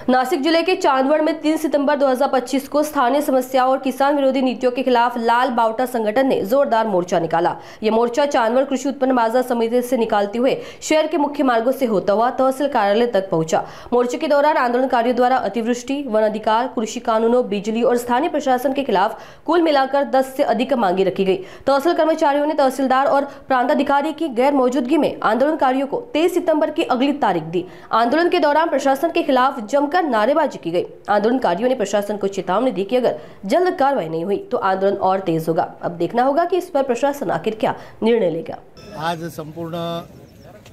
नासिक जिले के चांदवड़ में 3 सितंबर 2025 को स्थानीय समस्याओं और किसान विरोधी नीतियों के खिलाफ लाल बावटा संगठन ने जोरदार मोर्चा निकाला। यह मोर्चा चांदवड़ कृषि उत्पन्न बाजार समिति से निकालते हुए शहर के मुख्य मार्गों से होता हुआ तहसील कार्यालय तक पहुंचा। मोर्चे के दौरान आंदोलनकारियों द्वारा अतिवृष्टि, वन अधिकार, कृषि कानूनों, बिजली और स्थानीय प्रशासन के खिलाफ कुल मिलाकर 10 से अधिक मांगे रखी गई। तहसील कर्मचारियों ने तहसीलदार और प्रांताधिकारी की गैर मौजूदगी में आंदोलनकारियों को 23 सितंबर की अगली तारीख दी। आंदोलन के दौरान प्रशासन के खिलाफ जमकर नारेबाजी की गई। आंदोलनकारियों ने प्रशासन को चेतावनी दी कि अगर जल्द कार्रवाई नहीं हुई तो आंदोलन और तेज होगा। अब देखना होगा कि इस पर प्रशासन आखिर क्या निर्णय लेगा। आज संपूर्ण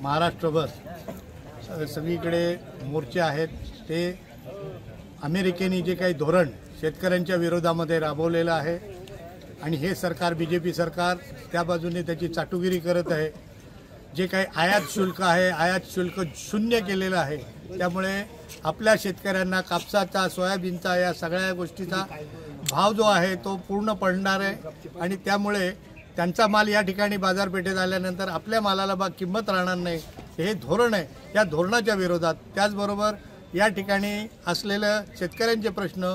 महाराष्ट्रभर सगळीकडे मोर्चे आहेत। ते अमेरिकेने जे काही धोरण शेतकऱ्यांच्या विरोधामध्ये राबवलेलं आहे आणि हे सरकार बीजेपी सरकार त्या बाजूने त्याची चाटुगिरी करत आहे। जे काही आयात शुल्क आहे, आयात शुल्क शून्य केलेलं आहे। त्यामुळे आपल्या शेतकऱ्यांना कापसाचा, सोयाबीनचा या सगळ्या गोष्टीचा भाव जो आहे तो पूर्ण पडणार आहे आणि त्यामुळे त्यांचा माल या ठिकाणी बाजारपेठेत आल्यानंतर आपल्या मालाला किंमत राहणार नाही। हे धोरण आहे। या धोरणाच्या विरोधात त्याचबरोबर या ठिकाणी असलेले शेतकऱ्यांचे प्रश्न,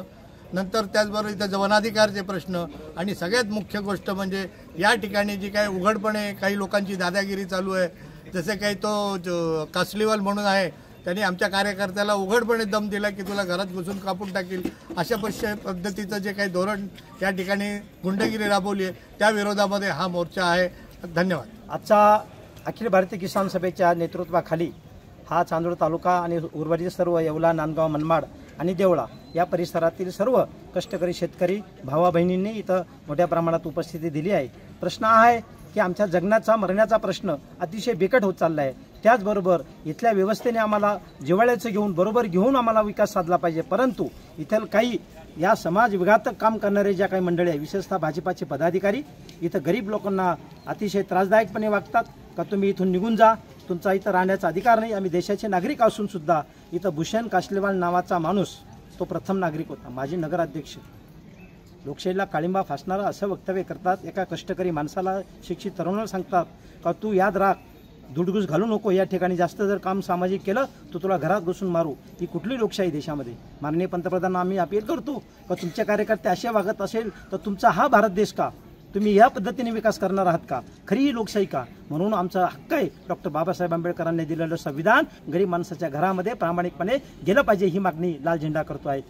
नंतर त्याचबरोबर इथं वनाधिकारचे प्रश्न आणि सगळ्यात मुख्य गोष्ट म्हणजे या ठिकाणी जी काही उघडपणे काही लोकांची दादागिरी चालू आहे। जसे काही तो कासलीवाल म्हणून आहे, त्यांनी आमच्या कार्यकर्त्याला उघडपणे दम दिला की तुला घरात घुसून कापून टाकील, अशा पद्धतीचं जे काही धोरण या ठिकाणी गुंडगिरी राबवली आहे त्या विरोधामध्ये हा मोर्चा आहे। धन्यवाद। आजचा अखिल भारतीय किसान सभेच्या नेतृत्वाखाली हा चांदवड तालुका आणि उर्वरित सर्व येवला, नांदगाव, मनमाड आणि देवळा या परिसरातील सर्व कष्टकरी शेतकरी भावा बहिणींनी इथं मोठ्या प्रमाणात उपस्थिती दिली आहे। प्रश्न आहे की आमच्या जगण्याचा मरण्याचा प्रश्न अतिशय बिकट होत चालला आहे। त्याचबरोबर इथल्या व्यवस्थेने आम्हाला जिव्हाळ्याचं घेऊन बरोबर घेऊन आम्हाला विकास साधला पाहिजे। परंतु इथं काही या समाज विघातक काम करणारे ज्या काही मंडळी आहे, विशेषतः भाजपाचे पदाधिकारी इथं गरीब लोकांना अतिशय त्रासदायकपणे वागतात का तुम्ही इथून निघून जा, तुमचा इथं राहण्याचा अधिकार नाही। आम्ही देशाचे नागरिक असून सुद्धा इथं भूषण कासलेवाल नावाचा माणूस तो प्रथम नागरिक होता, माजी नगराध्यक्ष, लोकशाहीला काळिंबा फासणारा असं वक्तव्य करतात। एका कष्टकरी माणसाला, शिक्षित तरुणाला सांगतात का तू याद राख, दुडगुस घालू नको, या ठिकाणी जास्त जर काम सामाजिक केलं तर तुला घरात घुसून मारू। ही कुठली लोकशाही देशामध्ये? माननीय पंतप्रधानांना आम्ही अपील करतो का तुमचे कार्यकर्ते असे वागत असेल तर तुमचा हा भारत देश का, तुम्ही या पद्धतीने विकास करणार आहात का? खरी ही लोकशाही का? म्हणून आमचा हक्क आहे डॉक्टर बाबासाहेब आंबेडकरांनी दिलेलं संविधान गरीब माणसाच्या घरामध्ये प्रामाणिकपणे गेलं पाहिजे, ही मागणी लाल झेंडा करतो आहे।